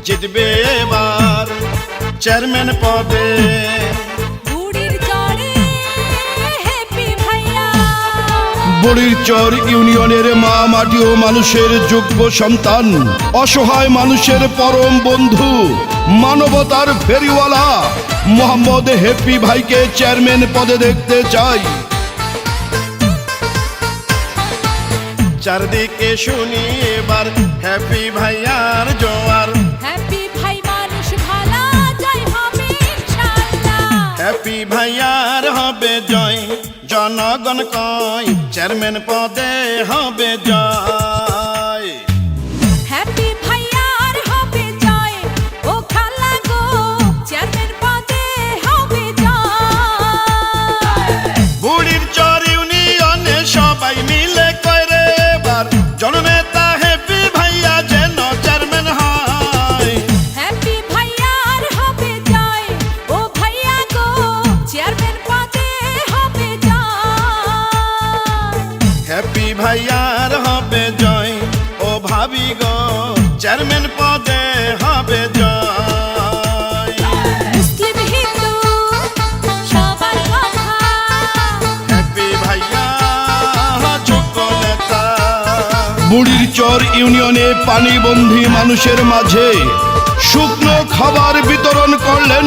জিতবে এবার চেয়ারম্যান পদে। বুড়িরচর ইউনিয়নের মা মাটি ও মানুষের যোগ্য সন্তান, অসহায় মানুষের পরম বন্ধু, মানবতার ফেরিওয়ালা মোহাম্মদ হ্যাপি ভাইকে চেয়ারম্যান পদে দেখতে চাই। চারদিকে শুনি এবার হ্যাপি ভাইয়ার জোয়ার। হ্যাপি ভাই মানুষ ভালা জয় হবে ইনশাআল্লাহ। হ্যাপি ভাইয়ার হবে জয়, জনগণ কয় চেয়ারম্যান পদে হবে জয়। হ্যাপি ভাইয়ার হবে জয়, ও খালা গো চেয়ারম্যান পদে হবে জয়। বুড়িরচর ইউনিয়নে সবাই মিলে কয় রে এবার জননেতা হ্যাপি ভাইয়া যেন চেয়ারম্যান হয়। হ্যাপি ভাইয়ার হবে জয়, ও ভাইয়া গো চেয়ারম্যান পদে হবে জয়। হ্যাপি ভাইয়ার হবে জয়, ও ভাবি গো চেয়ারম্যান পদে হবে জয়। মুসলিম হিন্দু সবার কথা, হ্যাপি ভাইয়া যোগ্য নেতা। বুড়িরচর ইউনিয়নে পানিবন্ধী মানুষের মাঝে শুকনো খাবার বিতরণ করলেন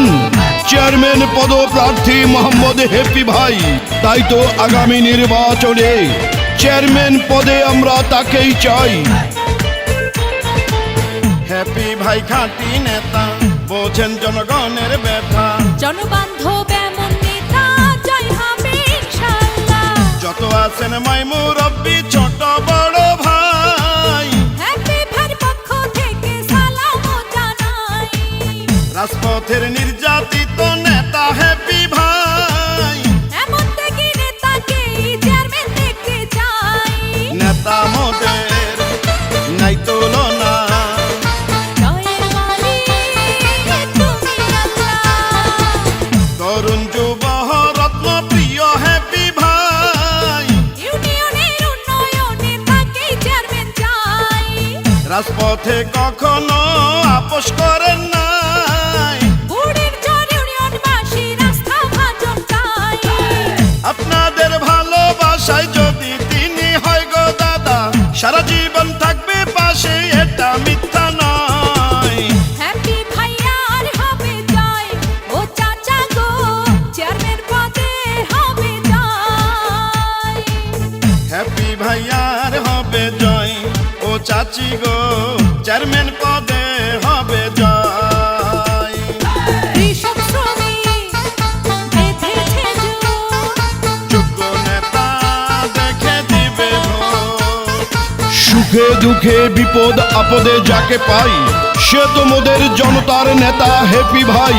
চেয়ারম্যান পদপ্রার্থী মোহাম্মদ হ্যাপি ভাই। তাই তো আগামী নির্বাচনে চেয়ারম্যান পদে আমরা তাকেই চাই। হ্যাপি ভাই খাঁটি নেতা, বোঝেন জনগণের ব্যথা। জনবান্ধব এমন নেতা জয় হবে ইনশাআল্লাহ। যত আছেন মাই মুরব্বি ছোট বড় ভাই, হ্যাপি ভাইয়ের পক্ষ থেকে সালাম জানাই। রাজপথের নির্যাতিত নেতা হ্যাপি ভাই। এমন দেখি নেতাকে চেয়ারম্যান দেখতে চাই। নেতা মোদের নাই তুলনা, জয়ের মালিক তুমি আল্লাহ। তরুণ যুব রত্ন প্রিয় হ্যাপি ভাই। ইউনিয়নের উন্নয়নে তাকেই চেয়ারম্যান চাই। রাজপথে কখনো আপোষ করেন নাই, বুড়িরচর ইউনিয়নবাসী রাস্তা ভাজন চাই। আপনাদের ভালোবাসায় যদি তিনি হয় গো দাদা, সারা জীবন থাকবে পাশে, এটা মিথ্যা নয়। হ্যাপি ভাইয়ার হবে জয়, ও চাচা গো চেয়ারম্যান পদে হবে জয়। হ্যাপি ভাইয়ার হবে জয়, ও চাচি গো চেয়ারম্যান পদে হবে জয়। কৃষক শ্রমিক বেঁধেছে জোর, যোগ্য নেতা দেখে দিবে ভোট। সুখে দুঃখে বিপদ আপদে যাকে পাই, সে তো মোদের জনতার নেতা হ্যাপি ভাই।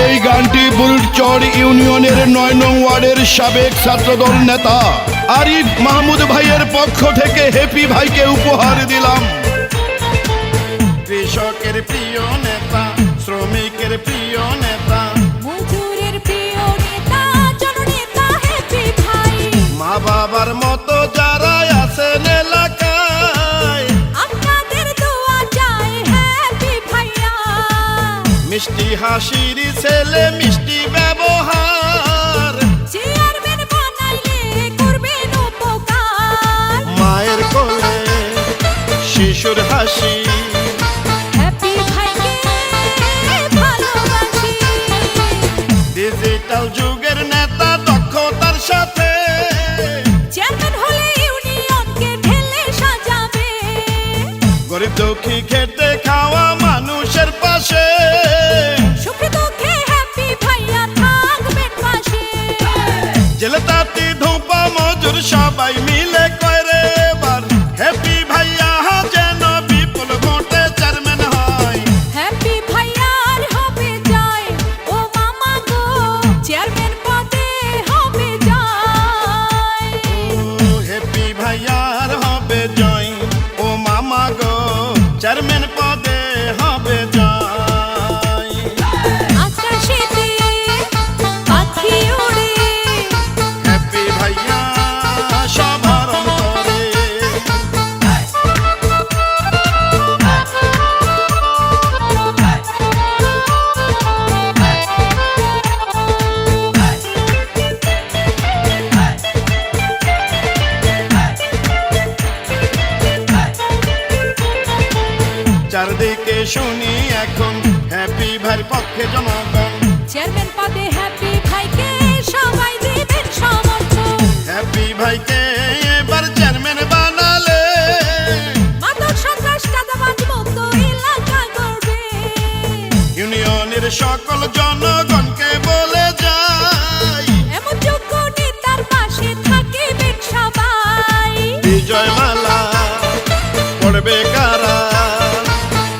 এই গানটি বুড়িরচর ইউনিয়নের ৯ নং ওয়ার্ডের সাবেক ছাত্রদল নেতা আরিফ মাহমুদ ভাইয়ের পক্ষ থেকে হ্যাপি ভাইকে উপহার দিলাম। কৃষকের প্রিয় নেতা, শ্রমিকের প্রিয় নেতা, মজুরের প্রিয় নেতা জননেতা হ্যাপি ভাই। মা বাবার মতো যারা আছেন এলাকায়, আপনাদের দোয়া চাই হ্যাপি ভাইয়া। মিষ্টি হাসির ছেলে মিষ্টি ব্যবহার, চেয়ারম্যান বানাইলে করবেন উপকার। মায়ের কোলে শিশুর হাসি, হ্যাপি ভাইকে ভালোবাসি। ডিজিটাল যুগের নেতা দক্ষতার সাথে, চেয়ারম্যান হলে ইউনিয়নকে ঢেলে সাজাবে। গরিব দুঃখী খেটে খাওয়া মানুষের পাশে, সুখে দুঃখে হ্যাপি ভাইয়া থাকবেন পাশে। জেলে তাঁতি ধোপা মজুর সবাই মিলে কয় রে এবার হ্যাপি ভাইয়া যেন বিপুল ভোটে চেয়ারম্যান হয়। হ্যাপি ভাইয়ার হবে জয়, ও মামা গো চেয়ারম্যান পদে হবে জয়। ও হ্যাপি ভাইয়ার হবে জয়, ও মামা গো চেয়ারম্যান পদে হবে জয়। আকাশেতে পাখি ওড়ে, হ্যাপি ভাইয়া সবার অন্তরে। চারদিকে শুনি এখন হ্যাপি ভাইয়ের পক্ষে জনগণ। চেয়ারম্যান পদে হ্যাপি ভাইকে সবাই দিবেন সমর্থন। হ্যাপি ভাইকে এবার চেয়ারম্যান বানালে মাদক সন্ত্রাস চাঁদাবাজ মুক্ত এলাকা গড়বে। ইউনিয়নের সকল জনগণকে বলে যাই, এমন যোগ্য নেতার পাশে থাকিবেন সবাই। বিজয় মালা পড়বে কারা,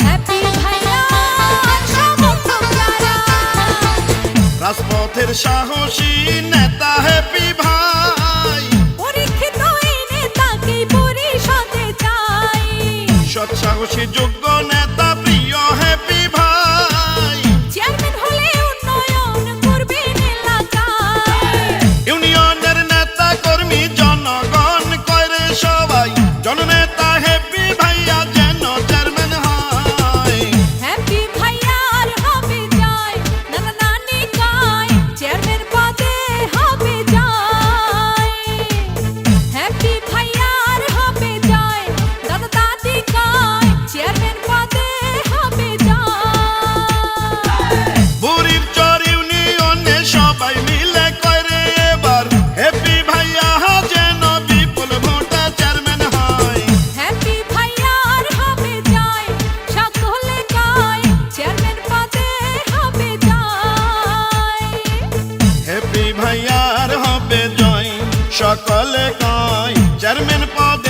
হ্যাপি ভাইয়ার সমর্থক যারা। রাজপথের সাহসী নেতা হ্যাপি ভাই, পরীক্ষিত এই নেতাকেই পরিষদে চাই। সৎ সাহসী যোগ্য নেতা প্রিয় হ্যাপি ভাই। চেয়ারম্যান হলে উন্নয়ন করবেন এলাকায়। ইউনিয়নের নেতা কর্মী জনগণ করে সবাই, জননেতা হ্যাপি ভাইয়া যেন চেয়ারম্যান হয়। হ্যাপি ভাইয়ার হবে জয়, নানা নানি কয় চেয়ারম্যান পদে হবে জয়। হ্যাপি ভাইয়ার হবে জয়, দাদা দাদি কয় চেয়ারম্যান পদে হবে জয়। বুড়ির চর ইউনিয়নে সবাই মিলে করে এবার হ্যাপি ভাইয়া যেন বিপুল ভোটে চেয়ারম্যান হয়। হ্যাপি ভাইয়ার হবে জয়, সকলে কয় চেয়ারম্যান পদে হবে জয়। হ্যাপি ভাইয়ার হবে জয়, সকলে কয় চেয়ারম্যান পদে